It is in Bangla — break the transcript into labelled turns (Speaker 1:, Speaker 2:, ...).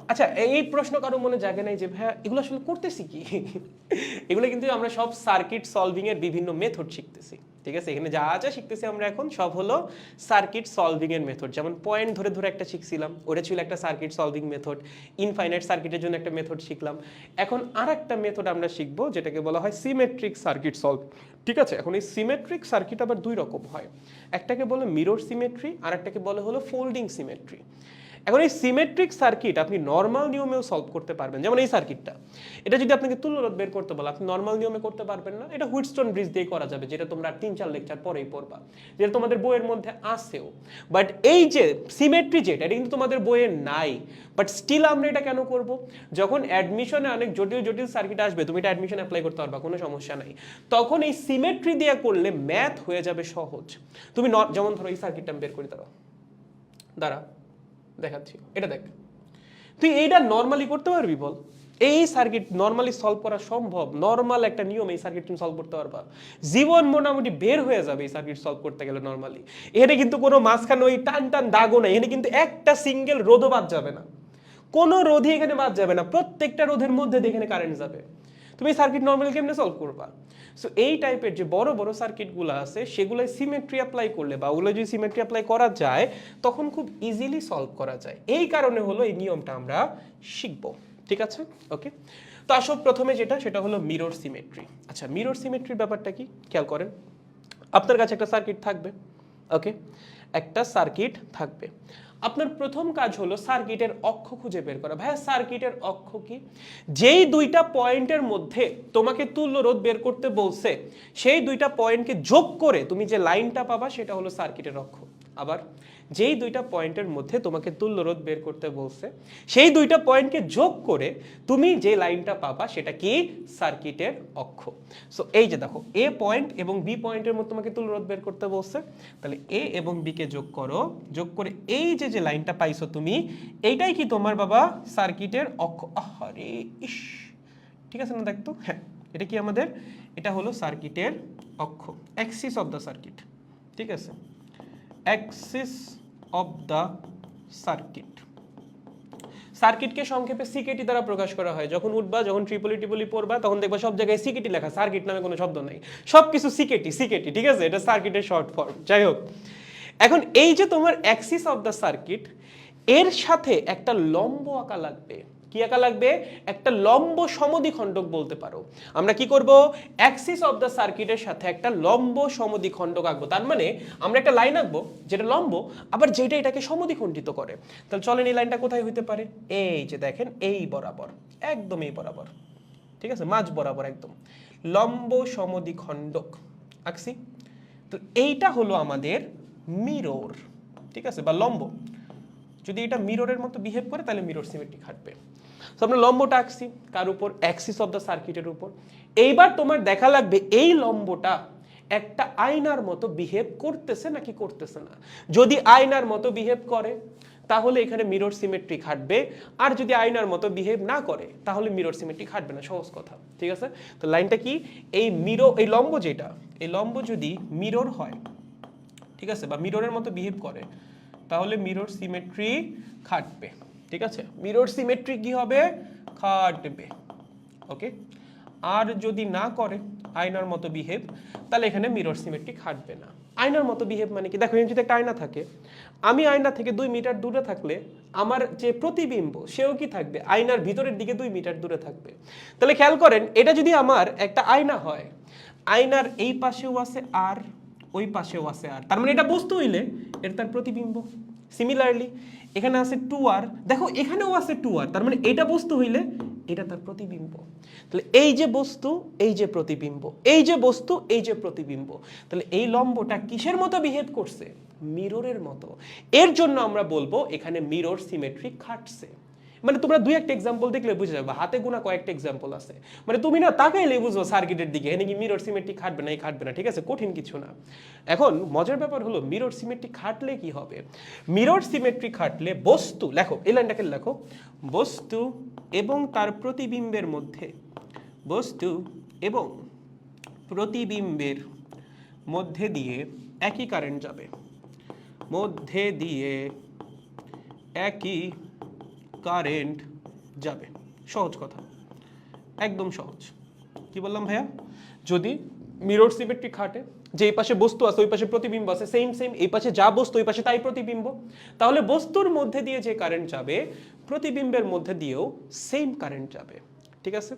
Speaker 1: আচ্ছা, এই প্রশ্ন কারো মনে জাগে নাই যে ভাইয়া এগুলো আসলে করতেছি কি? এগুলো কিন্তু আমরা সব সার্কিট সলভিং এর বিভিন্ন মেথড শিখতেছি, ঠিক আছে? এখানে যা যা শিখতেছি আমরা এখন সব হলো সার্কিট সলভিং এর মেথড। যেমন পয়েন্ট ধরে ধরে একটা শিখছিলাম, ওটা ছিল একটা সার্কিট সলভিং মেথড। ইনফাইনাইট সার্কিটের জন্য একটা মেথড শিখলাম। এখন আরেকটা মেথড আমরা শিখবো যেটাকে বলা হয় সিমেট্রিক সার্কিট সলভ, ঠিক আছে? এখন এই সিমেট্রিক সার্কিট আবার দুই রকম হয়, একটাকে বলে মিরর সিমেট্রি আর একটাকে বলে হলো ফোল্ডিং সিমেট্রি। এখন এই সিমেট্রিক সার্কিট আপনি নর্মাল নিয়মেও সলভ করতে পারবেন। যেমন এই সার্কিটটা, এটা যদি আপনাকে তুল্যরোধ বের করতে বলে আপনি নর্মাল নিয়মে করতে পারবেন না, এটা হুইটস্টোন ব্রিজ দিয়ে করা যাবে, যেটা তোমরা 3-4 লেকচার পরেই পড়বা, যেটা তোমাদের বইয়ের মধ্যে আছেও। বাট এই যে সিমেট্রি যেটা, এটা কিন্তু তোমাদের বইয়ে নাই, বাট স্টিল আমরা এটা কেন করব? যখন অ্যাডমিশনে অনেক জটিল জটিল সার্কিট আসবে, তুমি এটা অ্যাডমিশন অ্যাপ্লাই করতে পারবা, কোনো সমস্যা নাই। তখন এই সিমেট্রি দিয়ে করলে ম্যাথ হয়ে যাবে সহজ। তুমি যেমন ধরো এই সার্কিটটা বের করে দাঁড়া দেখাচ্ছি, এটা দেখ, তুই এইটা নর্মালি করতে পারবি বল? এই সার্কিট নর্মালি সলভ করা সম্ভব? নর্মাল একটা নিয়ম, এই সার্কিট তুমি সলভ করতে পারবা? জীবন মোটামুটি বের হয়ে যাবে এই সার্কিট সলভ করতে গেলে নর্মালি। এখানে কিন্তু কোনো মাঝখানে ওই টান টান দাগও নাই, এখানে কিন্তু একটা সিঙ্গেল রোধও বাদ যাবে না, কোনো রোধই এখানে বাদ যাবে না, প্রত্যেকটা রোধের মধ্যে দিয়ে এখানে কারেন্ট যাবে। তুমি সার্কিট নর্মালি কেমনে সলভ করবা? সো এই টাইপের যে বড় বড় সার্কিটগুলো আছে সেগুলোয় সিমেট্রি অ্যাপ্লাই করলে বা ওগুলো যদি সিমেট্রি অ্যাপ্লাই করা যায় তখন খুব ইজিলি সলভ করা যায়। এই কারণে হলো এই নিয়মটা আমরা শিখব, ঠিক আছে? ওকে, তো আসো প্রথমে যেটা সেটা হলো মিরর সিমেট্রি। আচ্ছা, মিরর সিমেট্রির ব্যাপারটা কি খেয়াল করেন। আপনার কাছে একটা সার্কিট থাকবে, ওকে, একটা সার্কিট থাকবে। আপনার প্রথম কাজ হলো সার্কিটের অক্ষ খুঁজে বের করা। ভাইয়া সার্কিটের অক্ষ কি? যেই দুইটা পয়েন্টের মধ্যে তোমাকে তুল্য রোধ বের করতে বলছে সেই দুইটা পয়েন্টকে যোগ করে তুমি যে লাইনটা পাবা সেটা হলো সার্কিটের অক্ষ। আবার যেই দুইটা পয়েন্টের মধ্যে তোমাকে তুল্য রোধ বের করতে বলছে সেই দুইটা পয়েন্টকে যোগ করে তুমি যে লাইনটা পাবা সেটা কি? সার্কিটের অক্ষ। সো এই যে দেখো, এ পয়েন্ট এবং বি পয়েন্টের মধ্যে তোমাকে তুল্য রোধ বের করতে বলছে, তাহলে এ এবং বি কে যোগ করো, যোগ করে এই যে যে লাইনটা পাইছো তুমি, এইটাই কি তোমার বাবা সার্কিটের অক্ষ? আরে ইস, ঠিক আছে না? দেখতো, হ্যাঁ, এটা কি আমাদের, এটা হলো সার্কিটের অক্ষ, অ্যাক্সিস অফ দ্য সার্কিট, ঠিক আছে? Axis of the circuit. সার্কিটকে সংক্ষেপে সিকেটি দ্বারা প্রকাশ করা হয়। যখন উঠবা, যখন ট্রিপলি পড়বা, তখন দেখবা সব জায়গায় সিকেটি লেখা, সার্কিট নামে কোনো শব্দ নাই, সবকিছু সিকেটি সিকেটি, ঠিক আছে? এটা সার্কিটের শর্ট ফর্ম। যাই হোক, এখন এই যে তোমার অ্যাক্সিস অফ দ্য সার্কিট, এর সাথে একটা লম্ব আঁকা লাগবে। কি আঁকা লাগবে? একটা লম্ব সমদ্বিখণ্ডক বলতে পারো। আমরা কি করব? অ্যাক্সিস অফ দ্য সার্কিটের সাথে একটা লম্ব সমদ্বিখণ্ডক আঁকবো। তার মানে আমরা একটা লাইন আঁকবো যেটা লম্ব, আবার যেটা এটাকে সমদ্বিখণ্ডিত করে। তাহলে চলেন এই লাইনটা কোথায় হইতে পারে? এই যে দেখেন, এই বরাবর, একদম এই বরাবর, ঠিক আছে? মাঝ বরাবর একদম লম্ব সমদ্বিখণ্ডক আঁকছি। তো এইটা হলো আমাদের মিরর, ঠিক আছে, বা লম্ব। যদি এটা মিররের মতো বিহেভ করে তাহলে মিরর সিমেট্রি খাটবে। তো আমরা লম্বটা আঁকছি কার উপর? অ্যাক্সিস অফ দ্য সার্কিটের উপর। এইবার তোমার দেখা লাগবে এই লম্বটা একটা আয়নার মতো বিহেভ করতেছে নাকি করতেছে না। যদি আয়নার মতো বিহেভ করে তাহলে এখানে মিরর সিমেট্রি খাটবে, আর যদি আয়নার মতো বিহেভ না করে তাহলে মিরর সিমেট্রি খাটবে না, সহজ কথা, ঠিক আছে? তো লাইনটা কি? এই এই লম্ব যেটা, এই লম্ব যদি মিরর হয়, ঠিক আছে, বা মিররের মতো বিহেভ করে তাহলে মিরর সিমেট্রি খাটবে, ঠিক আছে? মিরর সিমেট্রি কি হবে? খাটবে, ওকে। আর যদি না করে আয়নার মতো বিহেভ, তাহলে এখানে মিরর সিমেট্রি খাটবে না। আয়নার মতো বিহেভ মানে কি? দেখো, এখানে যদি একটা আয়না থাকে, আমি আয়না থেকে 2 মিটার দূরে থাকলে আমার যে প্রতিবিম্ব সেও কি থাকবে? আয়নার ভিতরের দিকে 2 মিটার দূরে থাকবে। তাহলে খেয়াল করেন, এটা যদি আমার একটা আয়না হয়, আয়নার এই পাশেও আছে আর ওই পাশেও আছে আর, তার মানে এটা বস্তু হইলে এটা তার প্রতিবিম্ব। সিমিলারলি এখানে আছে 2r, দেখো এখানেও আছে 2r, তার মানে এটা বস্তু হইলে এটা তার প্রতিবিম্ব। তাহলে এই যে বস্তু, এই যে প্রতিবিম্ব, এই যে বস্তু, এই যে প্রতিবিম্ব, তাহলে এই লম্বটা কিসের মতো বিহেভ করছে? মিররের মতো। এর জন্য আমরা বলবো এখানে মিরর সিমেট্রি খাটছে। মানে তোমরা দুই একটা এক্সাম্পল দেখলে বুঝে যাবে, হাতে গোনা কয়েকটা এক্সাম্পল আছে, মানে তুমি না তাকাইলে বুঝবো সার্কিটের দিকে এখানে কি মিরর সিমেট্রি খাটবে না, এই খাটবে না, ঠিক আছে? কঠিন কিছু না। এখন মজার ব্যাপার হলো মিরর সিমেট্রি খাটলে কি হবে? মিরর সিমেট্রি খাটলে বস্তু, লেখো এই লাইনটাকে, লেখো, বস্তু এবং তার প্রতিবিম্বের মধ্যে, বস্তু এবং প্রতিবিম্বের মধ্যে দিয়ে একই কারেন্ট যাবে, মধ্যে দিয়ে একই কারেন্ট যাবে। সহজ কথা, একদম সহজ। কি বললাম ভাইয়া? যদি মিরর সিমেট্রি খাটে, যে এই পাশে বস্তু আছে ওই পাশে প্রতিবিম্ব আছে, সেম সেম এই পাশে যা বস্তু ওই পাশে তাই প্রতিবিম্ব, তাহলে বস্তুর মধ্যে দিয়ে যে কারেন্ট যাবে প্রতিবিম্বের মধ্যে দিয়েও সেম কারেন্ট যাবে। ঠিক আছে?